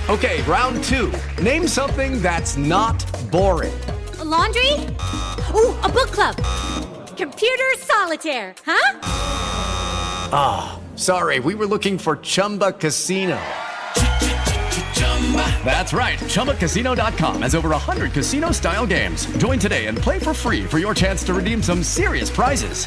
Okay, round two. Name something that's not boring. A laundry? Ooh, a book club. Computer solitaire, huh? Ah, sorry, we were looking for Chumba Casino. That's right, ChumbaCasino.com has over 100 casino-style games. Join today and play for free for your chance to redeem some serious prizes.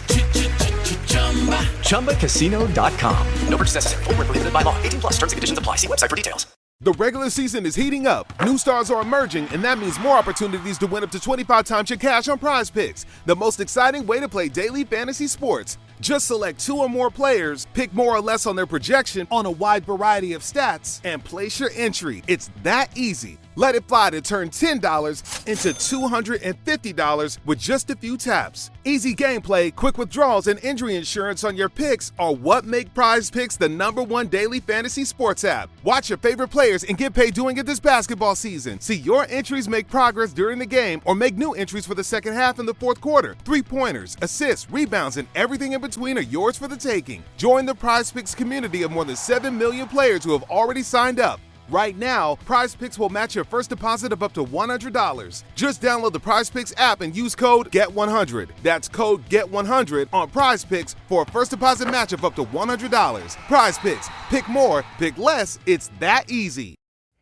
ChumbaCasino.com. No purchase necessary. Void where prohibited by law. 18 plus. Terms and conditions apply. See website for details. The regular season is heating up. New stars are emerging, and that means more opportunities to win up to 25 times your cash on Prize Picks, the most exciting way to play daily fantasy sports. Just select 2 or more players, pick more or less on their projection on a wide variety of stats, and place your entry. It's that easy. Let it fly to turn $10 into $250 with just a few taps. Easy gameplay, quick withdrawals, and injury insurance on your picks are what make Prize Picks the #1 daily fantasy sports app. Watch your favorite players and get paid doing it this basketball season. See your entries make progress during the game or make new entries for the second half and the fourth quarter. 3-pointers, assists, rebounds, and everything in between are yours for the taking. Join the Prize Picks community of more than 7 million players who have already signed up. Right now, Prize Picks will match your first deposit of up to $100. Just download the Prize Picks app and use code GET100. That's code GET100 on Prize Picks for a first deposit match of up to $100. Prize Picks. Pick more, pick less. It's that easy.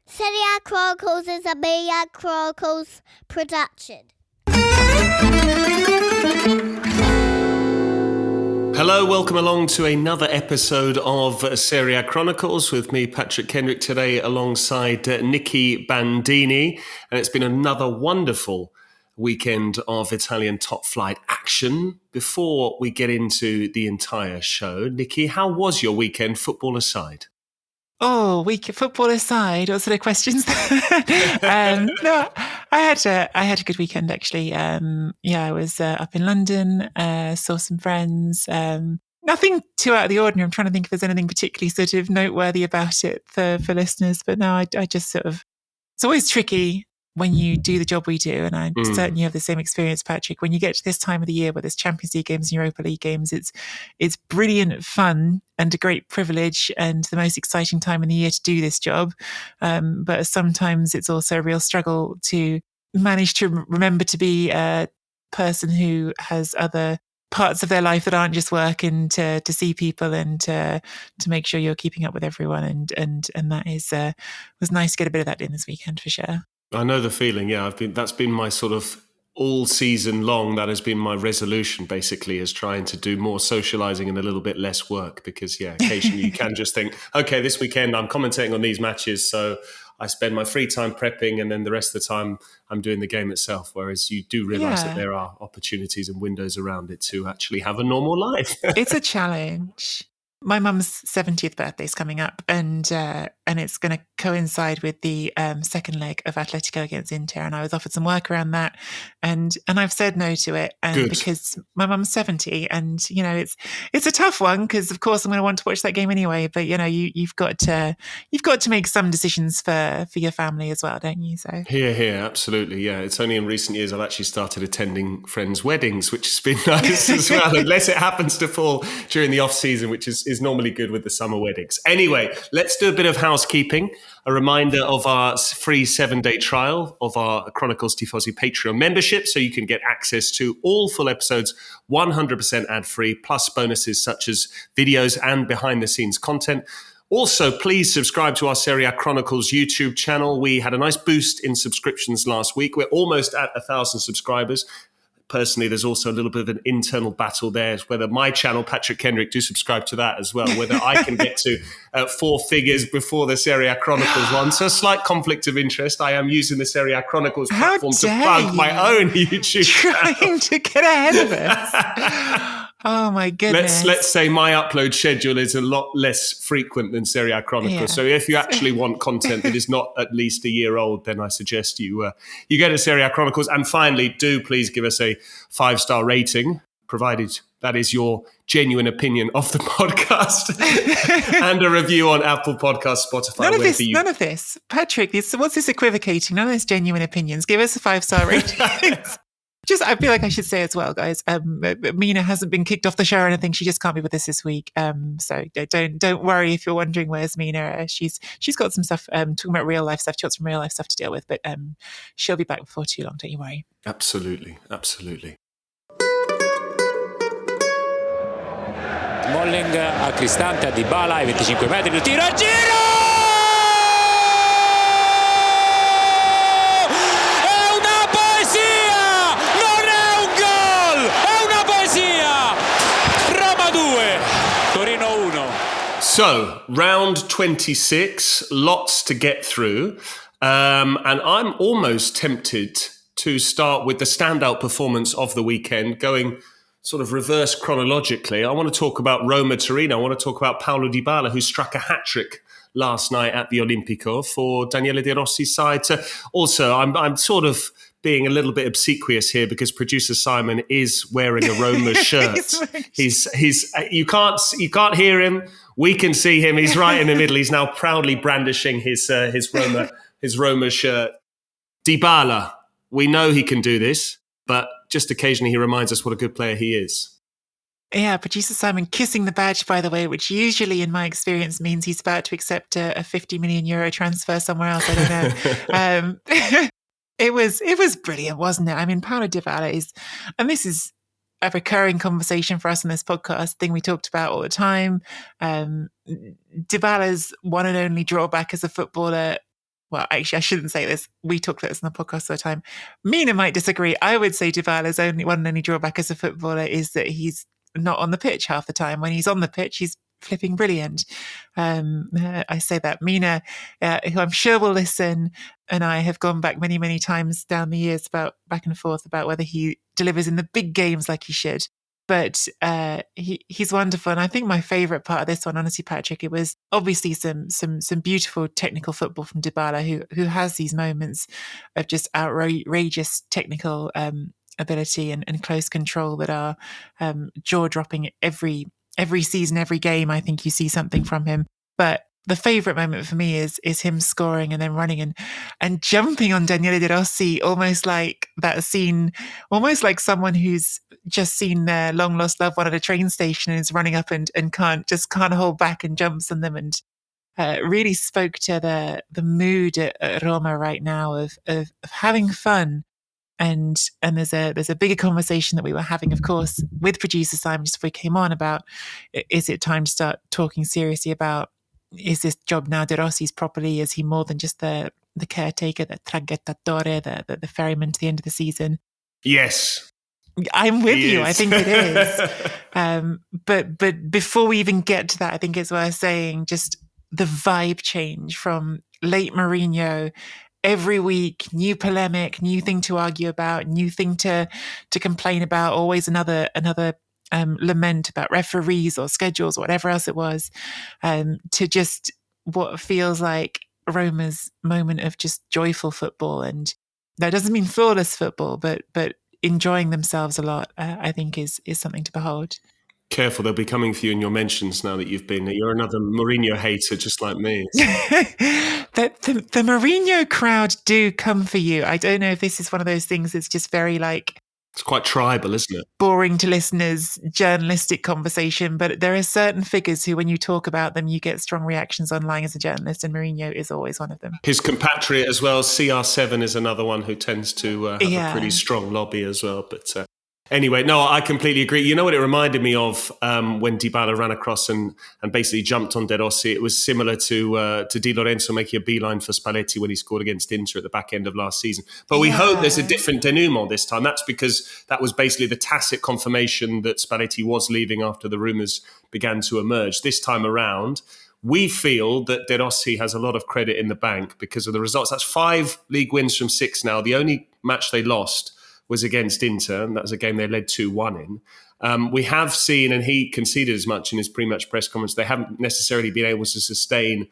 Serie Chronicles is a Media Chronicles production. Hello, welcome along to another episode of Serie Chronicles with me, Patrick Kendrick, today alongside Nicky Bandini. And it's been another wonderful weekend of Italian top flight action. Before we get into the entire show, Nicky, how was your weekend, football aside? Oh, football aside, what sort of questions? No, I had a good weekend actually. I was up in London, saw some friends. Nothing too out of the ordinary. I'm trying to think if there's anything particularly sort of noteworthy about it for listeners. But no, I just sort of. It's always tricky when you do the job we do, and I certainly have the same experience, Patrick. When you get to this time of the year where there's Champions League games and Europa League games, it's brilliant fun and a great privilege and the most exciting time in the year to do this job. But sometimes it's also a real struggle to manage to remember to be a person who has other parts of their life that aren't just work, and to see people and to make sure you're keeping up with everyone. And that is was nice to get a bit of that in this weekend for sure. I know the feeling, yeah. That's been my sort of all season long. That has been my resolution, basically, is trying to do more socialising and a little bit less work. Because, yeah, occasionally you can just think, okay, this weekend I'm commentating on these matches, so I spend my free time prepping, and then the rest of the time I'm doing the game itself. Whereas you do realise that there are opportunities and windows around it to actually have a normal life. It's a challenge. My mum's 70th birthday is coming up, and it's going to coincide with the second leg of Atletico against Inter, and I was offered some work around that, and I've said no to it, and because my mum's 70, and you know it's a tough one because of course I'm going to want to watch that game anyway, but you know you've got to make some decisions for your family as well, don't you? So here, absolutely, yeah. It's only in recent years I've actually started attending friends' weddings, which has been nice as well, unless it happens to fall during the off season, which is normally good with the summer weddings. Anyway, let's do a bit of housekeeping. A reminder of our free 7-day trial of our Chronicles Tifosi Patreon membership, so you can get access to all full episodes 100% ad-free, plus bonuses such as videos and behind-the-scenes content. Also, please subscribe to our Serie Chronicles YouTube channel. We had a nice boost in subscriptions last week. We're almost at 1,000 subscribers. Personally, there's also a little bit of an internal battle there, whether my channel, Patrick Kendrick, do subscribe to that as well, whether I can get to 4 figures before the Serie Chronicles one. So a slight conflict of interest. I am using the Serie Chronicles platform to plug my own YouTube channel. Trying to get ahead of it. Oh my goodness. Let's say my upload schedule is a lot less frequent than Serie Chronicles. Yeah. So if you actually want content that is not at least a year old, then I suggest you go to Serie Chronicles. And finally, do please give us a 5-star rating, provided that is your genuine opinion of the podcast, and a review on Apple Podcasts, Spotify. None of this. Patrick, what's this equivocating? None of this genuine opinions. Give us a 5-star rating. I feel like I should say as well, guys. Mina hasn't been kicked off the show or anything. She just can't be with us this week. So don't worry if you're wondering where's Mina. She's got some stuff talking about real life stuff. She's got some real life stuff to deal with, but she'll be back before too long. Don't you worry. Absolutely. Smalling a Cristante, a Dybala ai 25 metri, il tiro a giro! È una poesia! Non è un gol! È una poesia! Roma 2, Torino 1. So, round 26, lots to get through. And I'm almost tempted to start with the standout performance of the weekend, going sort of reverse chronologically. I want to talk about Roma Torino. I want to talk about Paulo Dybala, who struck a hat-trick last night at the Olimpico for Daniele De Rossi's side. Also, I'm sort of being a little bit obsequious here because producer Simon is wearing a Roma shirt. he's you can't hear him. We can see him. He's right in the middle. He's now proudly brandishing his Roma shirt. Dybala, we know he can do this, but just occasionally he reminds us what a good player he is. Yeah, producer Simon kissing the badge, by the way, which usually in my experience means he's about to accept a 50 million euro transfer somewhere else. I don't know. It was brilliant, wasn't it? I mean, Paulo Dybala is, and this is a recurring conversation for us on this podcast, thing we talked about all the time. Dybala's one and only drawback as a footballer. Well, actually, I shouldn't say this. We talk about this on the podcast all the time. Mina might disagree. I would say Dybala's one and only drawback as a footballer is that he's not on the pitch half the time. When he's on the pitch, he's flipping brilliant. I say that. Mina, who I'm sure will listen, and I have gone back many, many times down the years about back and forth about whether he delivers in the big games like he should. But he's wonderful. And I think my favourite part of this one, honestly, Patrick, it was obviously some beautiful technical football from Dybala, who has these moments of just outrageous technical ability and close control that are jaw-dropping every season, every game. I think you see something from him. But the favourite moment for me is him scoring and then running and jumping on Daniele De Rossi, almost like that scene, almost like someone who's just seen their long lost loved one at a train station and is running up and can't hold back and jumps on them, and really spoke to the mood at Roma right now of having fun. And there's a bigger conversation that we were having, of course, with producer Simon just before we came on about, is it time to start talking seriously about, is this job now De Rossi's properly? Is he more than just the caretaker, the traghettatore, the ferryman to the end of the season? Yes. I'm with you. I think it is. But before we even get to that, I think it's worth saying just the vibe change from late Mourinho. Every week, new polemic, new thing to argue about, new thing to complain about, always another lament about referees or schedules or whatever else it was, to just what feels like Roma's moment of just joyful football. And that doesn't mean flawless football, but enjoying themselves a lot, I think is something to behold. Careful, they'll be coming for you in your mentions now that you're another Mourinho hater just like me. The Mourinho crowd do come for you. I don't know if this is one of those things that's just very it's quite tribal, isn't it? Boring to listeners, journalistic conversation, but there are certain figures who, when you talk about them, you get strong reactions online as a journalist, and Mourinho is always one of them. His compatriot as well, CR7, is another one who tends to have a pretty strong lobby as well. But anyway, no, I completely agree. You know what it reminded me of when Dybala ran across and basically jumped on De Rossi? It was similar to Di Lorenzo making a beeline for Spalletti when he scored against Inter at the back end of last season. But we hope there's a different denouement this time. That's because that was basically the tacit confirmation that Spalletti was leaving after the rumours began to emerge. This time around, we feel that De Rossi has a lot of credit in the bank because of the results. That's 5 league wins from 6 now. The only match they lost was against Inter, and that was a game they led 2-1 in. We have seen, and he conceded as much in his pre-match press conference, they haven't necessarily been able to sustain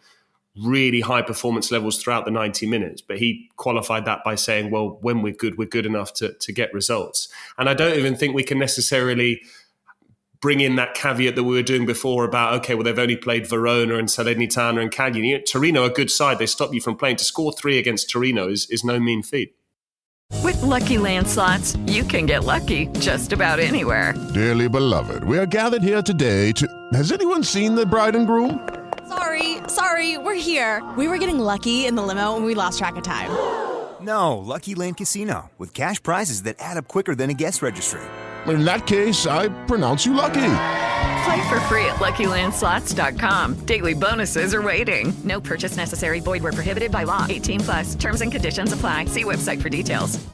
really high performance levels throughout the 90 minutes. But he qualified that by saying, well, when we're good enough to get results. And I don't even think we can necessarily bring in that caveat that we were doing before about, okay, well, they've only played Verona and Salernitana and Cagliari. Torino, a good side, they stop you from playing. To score 3 against Torino is no mean feat. With Lucky Land Slots, you can get lucky just about anywhere. Dearly beloved, we are gathered here today to... Has anyone seen the bride and groom? Sorry, we're here. We were getting lucky in the limo and we lost track of time. No, Lucky Land Casino, with cash prizes that add up quicker than a guest registry. In that case, I pronounce you lucky. Play for free at LuckyLandSlots.com. Daily bonuses are waiting. No purchase necessary. Void where prohibited by law. 18+. Terms and conditions apply. See website for details.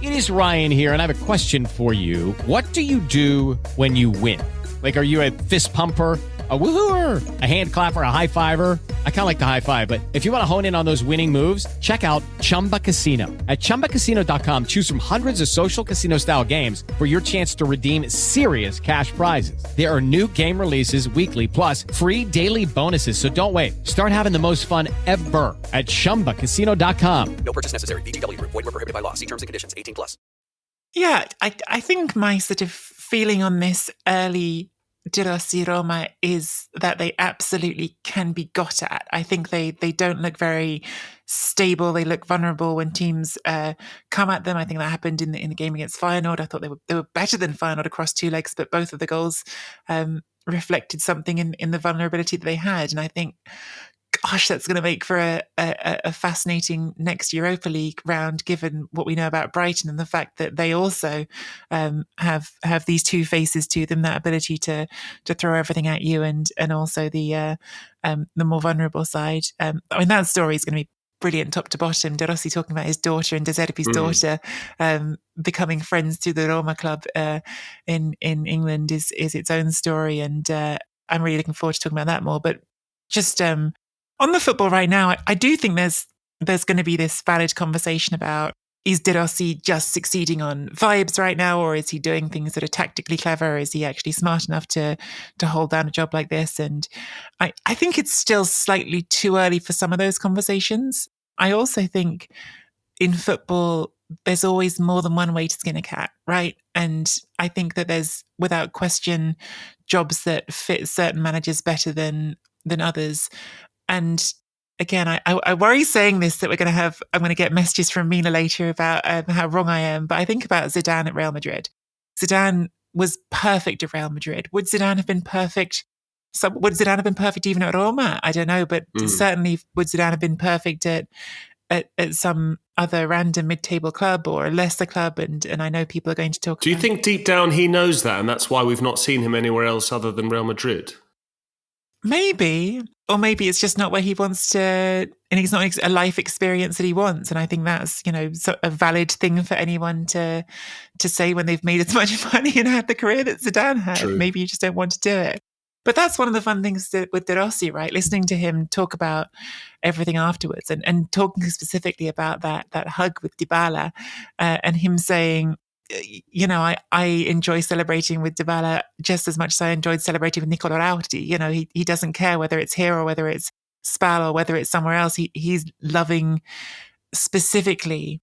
It is Ryan here, and I have a question for you. What do you do when you win? Like, are you a fist pumper, a woohooer, a hand clapper, a high fiver? I kind of like the high five, but if you want to hone in on those winning moves, check out Chumba Casino. At ChumbaCasino.com, choose from hundreds of social casino-style games for your chance to redeem serious cash prizes. There are new game releases weekly, plus free daily bonuses, so don't wait. Start having the most fun ever at ChumbaCasino.com. No purchase necessary. VGW. Void where prohibited by law. See terms and conditions. 18+. Yeah, I think my sort of feeling on this early De Rossi Roma is that they absolutely can be got at. I think they don't look very stable. They look vulnerable when teams come at them. I think that happened in the game against Feyenoord. I thought they were better than Feyenoord across two legs, but both of the goals reflected something in the vulnerability that they had. And I think, gosh, that's going to make for a fascinating next Europa League round, given what we know about Brighton and the fact that they also have these two faces to them, that ability to throw everything at you, and also the more vulnerable side. I mean, that story is going to be brilliant top to bottom. De Rossi talking about his daughter and De Zerbi's daughter becoming friends through the Roma club in England is its own story, and I'm really looking forward to talking about that more. But just on the football right now, I do think there's going to be this valid conversation about, is De Rossi just succeeding on vibes right now, or is he doing things that are tactically clever? Is he actually smart enough to hold down a job like this? And I think it's still slightly too early for some of those conversations. I also think in football, there's always more than one way to skin a cat, right? And I think that there's, without question, jobs that fit certain managers better than others. And again, I worry saying this that I'm going to get messages from Mina later about how wrong I am. But I think about Zidane at Real Madrid. Zidane was perfect at Real Madrid. Would Zidane have been perfect? Would Zidane have been perfect even at Roma? I don't know, but certainly would Zidane have been perfect at some other random mid-table club or a lesser club? And I know people are going to talk. Do you think deep down he knows that, and that's why we've not seen him anywhere else other than Real Madrid? Maybe. Or maybe it's just not where he wants to, and it's not a life experience that he wants. And I think that's, a valid thing for anyone to say when they've made as much money and had the career that Zidane had. True. Maybe you just don't want to do it. But that's one of the fun things with De Rossi, right? Listening to him talk about everything afterwards and talking specifically about that hug with Dybala and him saying, I enjoy celebrating with Dybala just as much as I enjoyed celebrating with Nicola Rauti. He doesn't care whether it's here or whether it's Spal or whether it's somewhere else. He's loving specifically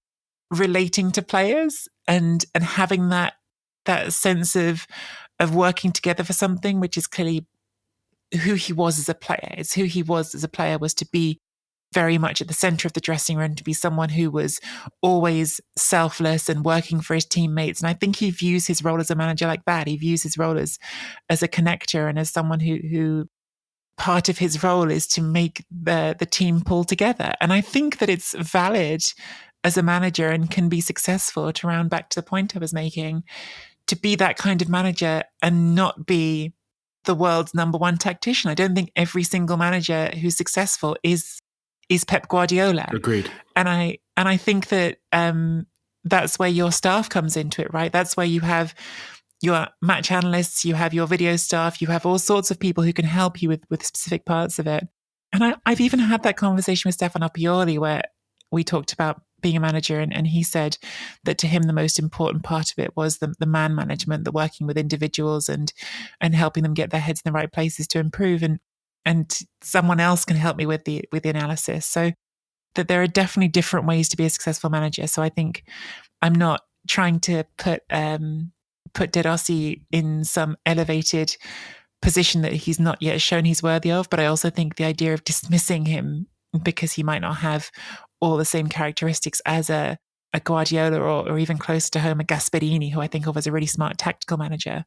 relating to players and having that sense of working together for something, which is clearly who he was as a player. It's who he was as a player, was to be very much at the center of the dressing room, to be someone who was always selfless and working for his teammates. And I think he views his role as a manager like that. He views his role as a connector and as someone who part of his role is to make the team pull together. And I think that it's valid as a manager and can be successful, to round back to the point I was making, to be that kind of manager and not be the world's number one tactician. I don't think every single manager who's successful is Pep Guardiola. Agreed. And I think that that's where your staff comes into it, right? That's where you have your match analysts, you have your video staff, you have all sorts of people who can help you with specific parts of it. And I've even had that conversation with Stefano Pioli where we talked about being a manager, and he said that to him the most important part of it was the man management, the working with individuals and helping them get their heads in the right places to improve. And someone else can help me with the analysis. So that there are definitely different ways to be a successful manager. So I think I'm not trying to put De Rossi in some elevated position that he's not yet shown he's worthy of. But I also think the idea of dismissing him because he might not have all the same characteristics as a a Guardiola or even close to home a Gasperini, who I think of as a really smart tactical manager,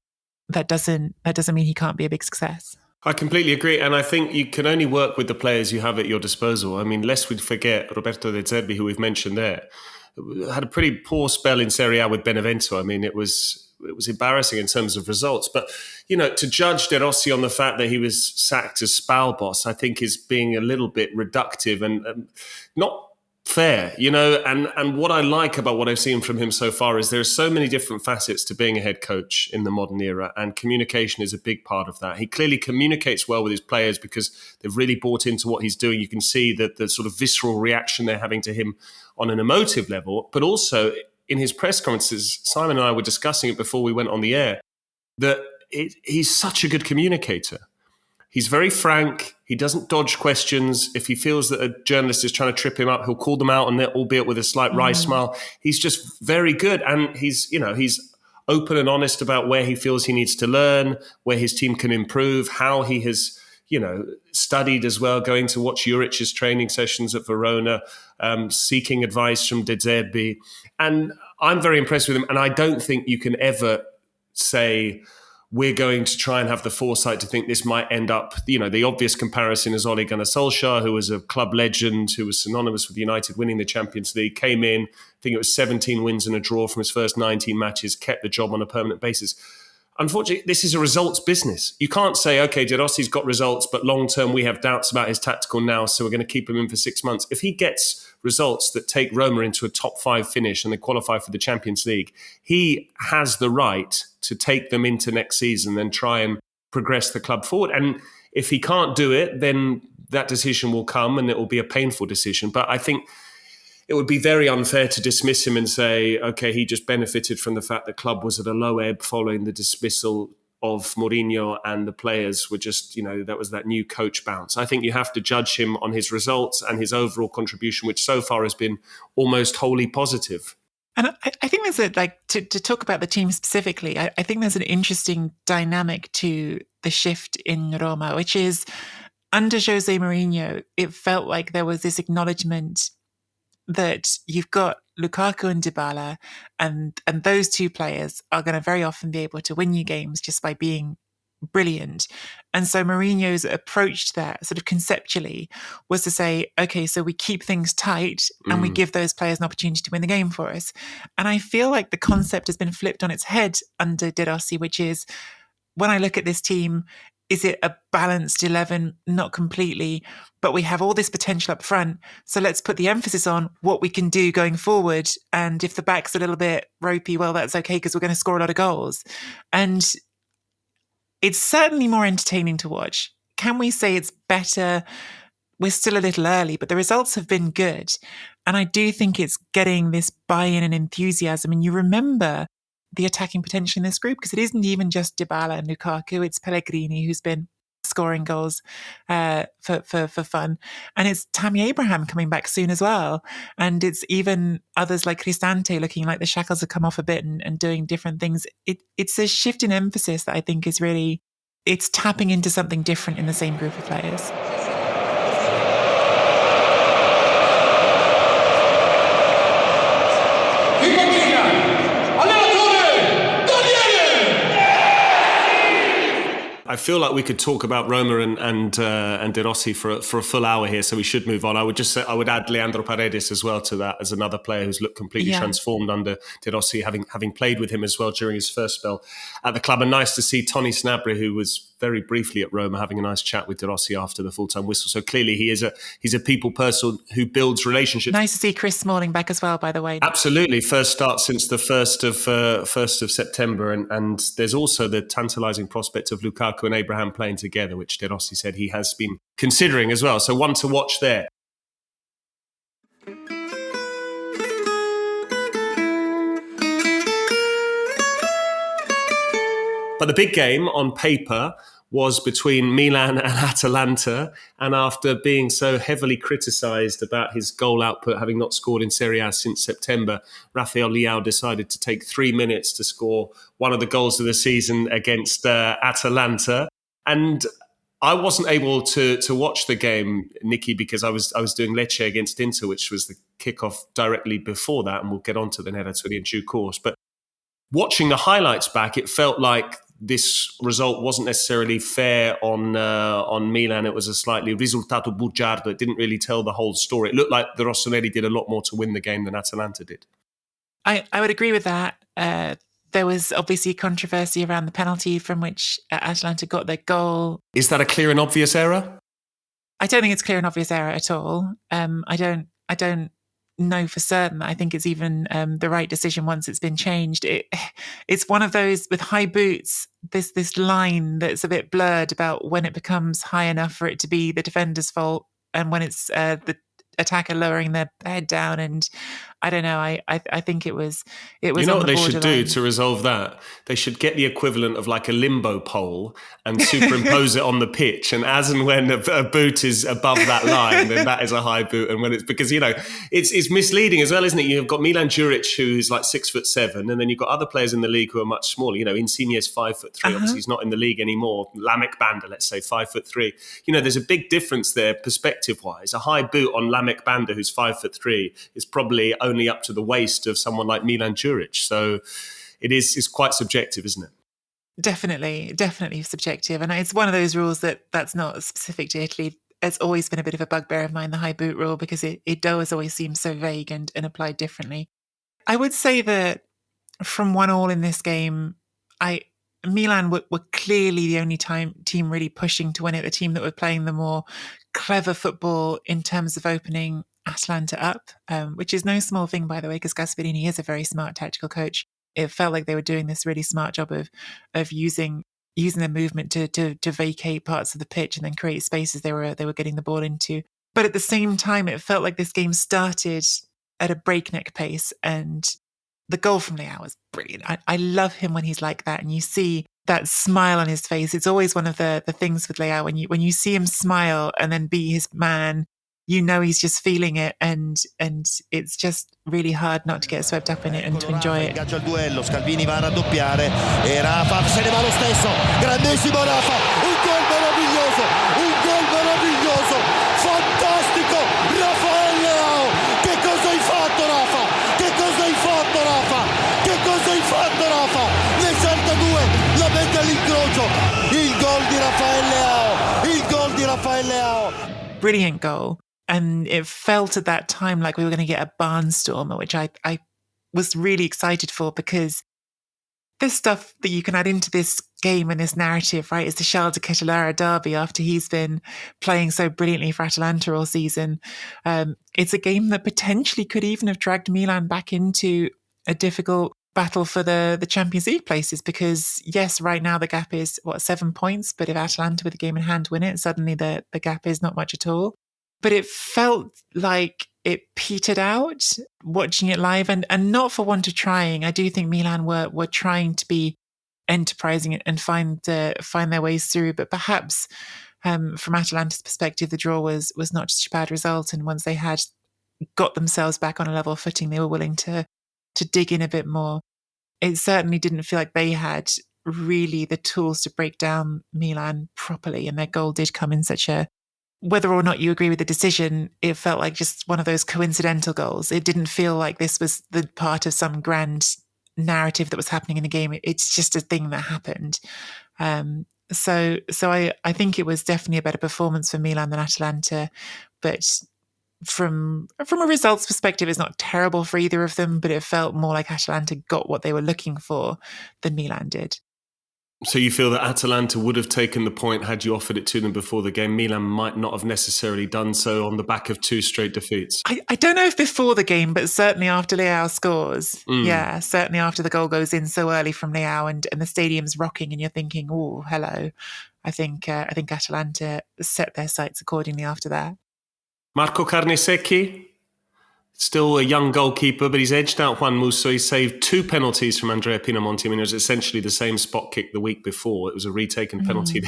that doesn't mean he can't be a big success. I completely agree. And I think you can only work with the players you have at your disposal. I mean, lest we forget Roberto De Zerbi, who we've mentioned there, had a pretty poor spell in Serie A with Benevento. I mean, it was embarrassing in terms of results. But, to judge De Rossi on the fact that he was sacked as Spal boss, I think is being a little bit reductive and not fair, and what I like about what I've seen from him so far is there are so many different facets to being a head coach in the modern era, and communication is a big part of that. He clearly communicates well with his players because they've really bought into what he's doing. You can see that the sort of visceral reaction they're having to him on an emotive level, but also in his press conferences, Simon and I were discussing it before we went on the air, that he's such a good communicator. He's very frank. He doesn't dodge questions. If he feels that a journalist is trying to trip him up, he'll call them out, and albeit with a slight wry smile. He's just very good, and he's open and honest about where he feels he needs to learn, where his team can improve, how he has studied as well, going to watch Juric's training sessions at Verona, seeking advice from De Zerbi, and I'm very impressed with him. And I don't think you can ever say, we're going to try and have the foresight to think this might end up, the obvious comparison is Ole Gunnar Solskjaer, who was a club legend, who was synonymous with United winning the Champions League, came in, I think it was 17 wins and a draw from his first 19 matches, kept the job on a permanent basis. Unfortunately, this is a results business. You can't say, okay, De Rossi's got results, but long-term we have doubts about his tactical now, so we're going to keep him in for 6 months. If he gets results that take Roma into a top 5 finish and they qualify for the Champions League, he has the right to take them into next season and try and progress the club forward. And if he can't do it, then that decision will come and it will be a painful decision. But I think it would be very unfair to dismiss him and say, okay, he just benefited from the fact the club was at a low ebb following the dismissal of Mourinho and the players were just, that was that new coach bounce. I think you have to judge him on his results and his overall contribution, which so far has been almost wholly positive. And I think there's to talk about the team specifically, I think there's an interesting dynamic to the shift in Roma, which is under Jose Mourinho, it felt like there was this acknowledgement that you've got Lukaku and Dybala, and those two players are going to very often be able to win you games just by being brilliant. And so Mourinho's approach to that sort of conceptually was to say, okay, so we keep things tight and we give those players an opportunity to win the game for us. And I feel like the concept has been flipped on its head under De Rossi, which is, when I look at this team, is it a balanced 11? Not completely, but we have all this potential up front. So let's put the emphasis on what we can do going forward. And if the back's a little bit ropey, well, that's okay because we're going to score a lot of goals. And it's certainly more entertaining to watch. Can we say it's better? We're still a little early, but the results have been good. And I do think it's getting this buy-in and enthusiasm. And you remember the attacking potential in this group, because it isn't even just Dybala and Lukaku, it's Pellegrini who's been scoring goals for fun. And it's Tammy Abraham coming back soon as well. And it's even others like Cristante looking like the shackles have come off a bit and doing different things. It's a shift in emphasis that I think is really, it's tapping into something different in the same group of players. I feel like we could talk about Roma and De Rossi for a full hour here, so we should move on. I would just say I would add Leandro Paredes as well to that as another player who's looked completely transformed under De Rossi, having played with him as well during his first spell at the club. And nice to see Tony Snabry, who was very briefly at Roma, having a nice chat with De Rossi after the full-time whistle. So clearly he's a people person who builds relationships. Nice to see Chris Smalling back as well, by the way. Absolutely. First start since the 1st of September. And there's also the tantalising prospect of Lukaku and Abraham playing together, which De Rossi said he has been considering as well. So one to watch there. But the big game on paper was between Milan and Atalanta. And after being so heavily criticised about his goal output, having not scored in Serie A since September, Rafa Leao decided to take 3 minutes to score one of the goals of the season against Atalanta. And I wasn't able to watch the game, Nikki, because I was doing Lecce against Inter, which was the kickoff directly before that, and we'll get on to the Nerazzurri in due course. But watching the highlights back, it felt like this result wasn't necessarily fair on Milan. It was a slightly risultato bugiardo. It didn't really tell the whole story. It looked like the rossoneri did a lot more to win the game than Atalanta did. I would agree with that. There was obviously controversy around the penalty from which Atalanta got their goal. Is that a clear and obvious error? I don't think it's clear and obvious error at all. I don't know for certain. I think it's even the right decision once it's been changed. It's one of those with high boots. This line that's a bit blurred about when it becomes high enough for it to be the defender's fault, and when it's the attacker lowering their head down. And I don't know. I think it was. You know what they should do to resolve that? They should get the equivalent of like a limbo pole and superimpose it on the pitch. And as and when a boot is above that line, then that is a high boot. And when it's because it's misleading as well, isn't it? You've got Milan Djuric, who's like 6'7", and then you've got other players in the league who are much smaller. Insigne's 5'3". Obviously, he's not in the league anymore. Lamek Banda, let's say 5'3". There's a big difference there perspective-wise. A high boot on Lamek Banda, who's 5'3", is probably only up to the waist of someone like Milan Djuric. So it's quite subjective, isn't it? Definitely subjective. And it's one of those rules that's not specific to Italy. It's always been a bit of a bugbear of mine, the high boot rule, because it does always seem so vague and applied differently. I would say that from 1-1 in this game, Milan were clearly the only team really pushing to win it, the team that were playing the more clever football in terms of opening Atalanta up, which is no small thing, by the way, because Gasperini is a very smart tactical coach. It felt like they were doing this really smart job of using their movement to vacate parts of the pitch and then create spaces they were getting the ball into. But at the same time, it felt like this game started at a breakneck pace, and the goal from Leao was brilliant. I love him when he's like that, and you see that smile on his face. It's always one of the things with Leao, when you see him smile and then be his man, he's just feeling it, and it's just really hard not to get swept up in it and to enjoy it. Ingaggia il duello, Scalvini va a raddoppiare e Rafa se ne va lo stesso, grandissimo Rafa, un gol meraviglioso, fantastico, Rafael Leao, che cosa hai fatto Rafa, nel 62 la mette all'incrocio, il gol di Rafael Leao. Brilliant goal. And it felt at that time like we were going to get a barnstormer, which I was really excited for, because there's stuff that you can add into this game and this narrative, right? It's the Charles de Ketelaere derby after he's been playing so brilliantly for Atalanta all season. It's a game that potentially could even have dragged Milan back into a difficult battle for the Champions League places, because yes, right now the gap is 7 points, but if Atalanta with a game in hand win it, suddenly the gap is not much at all. But it felt like it petered out watching it live, and not for want of trying. I do think Milan were trying to be enterprising and find their ways through, but perhaps from Atalanta's perspective, the draw was not just a bad result, and once they had got themselves back on a level footing, they were willing to dig in a bit more. It certainly didn't feel like they had really the tools to break down Milan properly, and their goal did come in such a, whether or not you agree with the decision, it felt like just one of those coincidental goals. It didn't feel like this was the part of some grand narrative that was happening in the game. It's just a thing that happened. So I think it was definitely a better performance for Milan than Atalanta, but from a results perspective, it's not terrible for either of them, but it felt more like Atalanta got what they were looking for than Milan did. So you feel that Atalanta would have taken the point had you offered it to them before the game? Milan might not have necessarily done so on the back of 2 straight defeats. I don't know if before the game, but certainly after Leao scores. Yeah, certainly after the goal goes in so early from Leao and the stadium's rocking and you're thinking, oh, hello. I think Atalanta set their sights accordingly after that. Marco Carnesecchi, still a young goalkeeper, but he's edged out Juan Musso. He saved 2 penalties from Andrea Pinamonti. I mean, it was essentially the same spot kick the week before. It was a retaken penalty.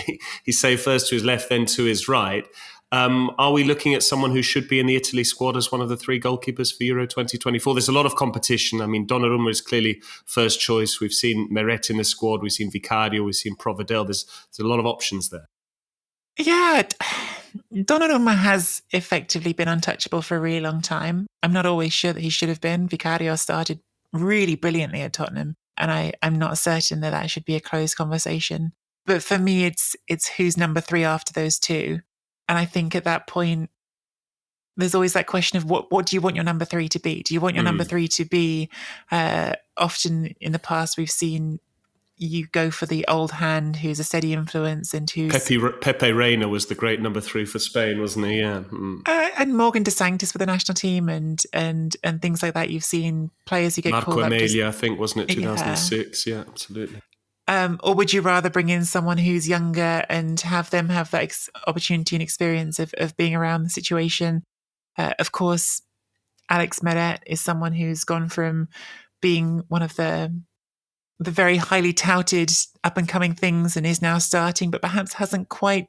He saved first to his left, then to his right. Are we looking at someone who should be in the Italy squad as one of the 3 goalkeepers for Euro 2024? There's a lot of competition. I mean, Donnarumma is clearly first choice. We've seen Meret in the squad. We've seen Vicario. We've seen Provedel. There's a lot of options there. Yeah, Donnarumma has effectively been untouchable for a really long time. I'm not always sure that he should have been. Vicario started really brilliantly at Tottenham, and I'm not certain that should be a closed conversation. But for me, it's who's number 3 after those two. And I think at that point, there's always that question of what do you want your number 3 to be? Do you want your number 3 to be, often in the past we've seen you go for the old hand who's a steady influence and who's... Pepe Reina was the great number 3 for Spain, wasn't he? Yeah. And Morgan De Sanctis for the national team and things like that. You've seen players who get Marco called up. Amelia, I think, wasn't it? 2006. Yeah, absolutely. Or would you rather bring in someone who's younger and have them have that opportunity and experience of being around the situation? Of course, Alex Meret is someone who's gone from being one of the very highly touted up-and-coming things and is now starting, but perhaps hasn't quite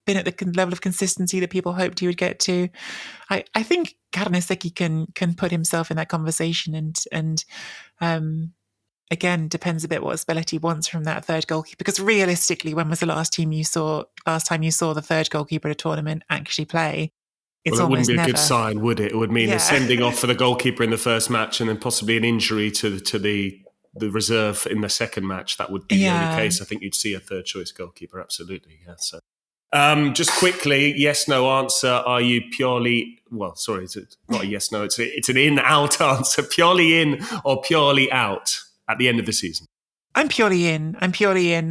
been at the level of consistency that people hoped he would get to. I think Carnesecchi can put himself in that conversation and again, depends a bit what Spalletti wants from that third goalkeeper. Because realistically, when was the last time you saw the third goalkeeper at a tournament actually play? It wouldn't be never a good sign, would it? It would mean a sending off for the goalkeeper in the first match and then possibly an injury to the reserve in the second match. That would be the only case. I think you'd see a third choice goalkeeper. Absolutely. Yeah. So, just quickly, yes, no answer. Are you Pioli? Well, sorry, it's not a yes, no. It's an in-out answer. Pioli in or Pioli out at the end of the season? I'm Pioli in.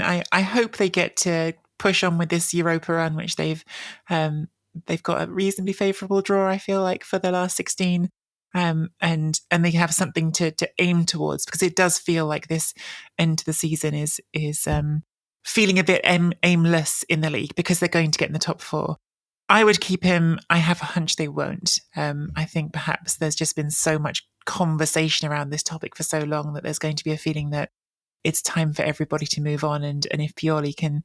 I hope they get to push on with this Europa run, which they've got a reasonably favourable draw, I feel like, for the last 16. And they have something to aim towards, because it does feel like this end to the season is feeling a bit aimless in the league because they're going to get in the top 4. I would keep him. I have a hunch they won't. I think perhaps there's just been so much conversation around this topic for so long that there's going to be a feeling that it's time for everybody to move on. And if Pioli can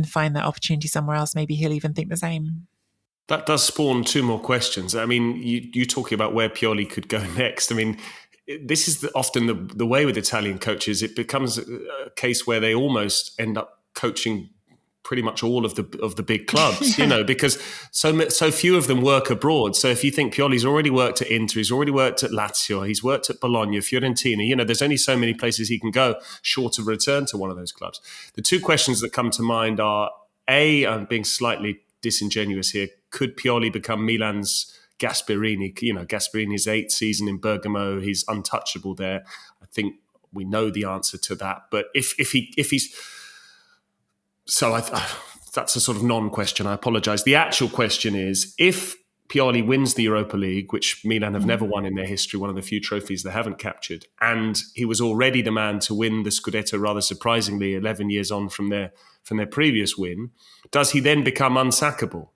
find that opportunity somewhere else, maybe he'll even think the same. That does spawn 2 more questions. I mean, you talking about where Pioli could go next. I mean, this is often the way with Italian coaches. It becomes a case where they almost end up coaching pretty much all of the big clubs, because so few of them work abroad. So if you think Pioli's already worked at Inter, he's already worked at Lazio, he's worked at Bologna, Fiorentina, there's only so many places he can go short of return to one of those clubs. The 2 questions that come to mind are, A, I'm being slightly disingenuous here, could Pioli become Milan's Gasperini? Gasperini's 8th season in Bergamo, he's untouchable there. I think we know the answer to that. But if he's... So that's a sort of non-question. I apologise. The actual question is, if Pioli wins the Europa League, which Milan have never won in their history, one of the few trophies they haven't captured, and he was already the man to win the Scudetto, rather surprisingly, 11 years on from their previous win, does he then become unsackable?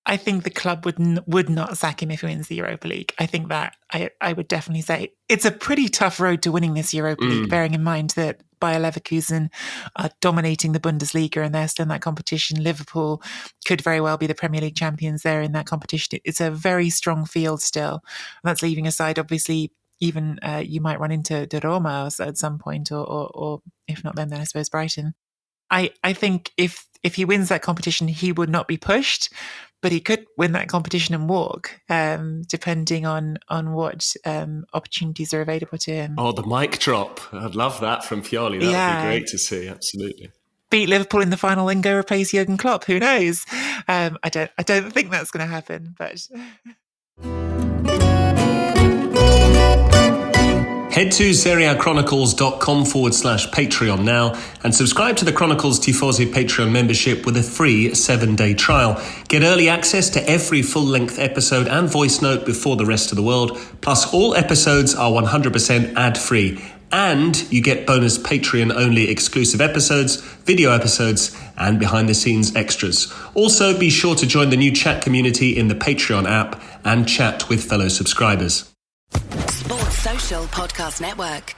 I think the club would not sack him if he wins the Europa League. I think that I would definitely say it's a pretty tough road to winning this Europa League, bearing in mind that Bayer Leverkusen are dominating the Bundesliga and they're still in that competition. Liverpool could very well be the Premier League champions there in that competition. It's a very strong field still. And that's leaving aside, obviously, even you might run into Roma at some point, or if not them, then I suppose Brighton. I think if he wins that competition, he would not be pushed, but he could win that competition and walk, depending on what opportunities are available to him. Oh, the mic drop. I'd love that from Pioli. That would be great to see, absolutely. Beat Liverpool in the final and go replace Jurgen Klopp. Who knows? I don't think that's going to happen, but... Head to SerieAchronicles.com/Patreon now and subscribe to the Chronicles Tifosi Patreon membership with a free 7-day trial. Get early access to every full-length episode and voice note before the rest of the world. Plus, all episodes are 100% ad-free. And you get bonus Patreon-only exclusive episodes, video episodes, and behind-the-scenes extras. Also, be sure to join the new chat community in the Patreon app and chat with fellow subscribers. Sports Social Podcast Network.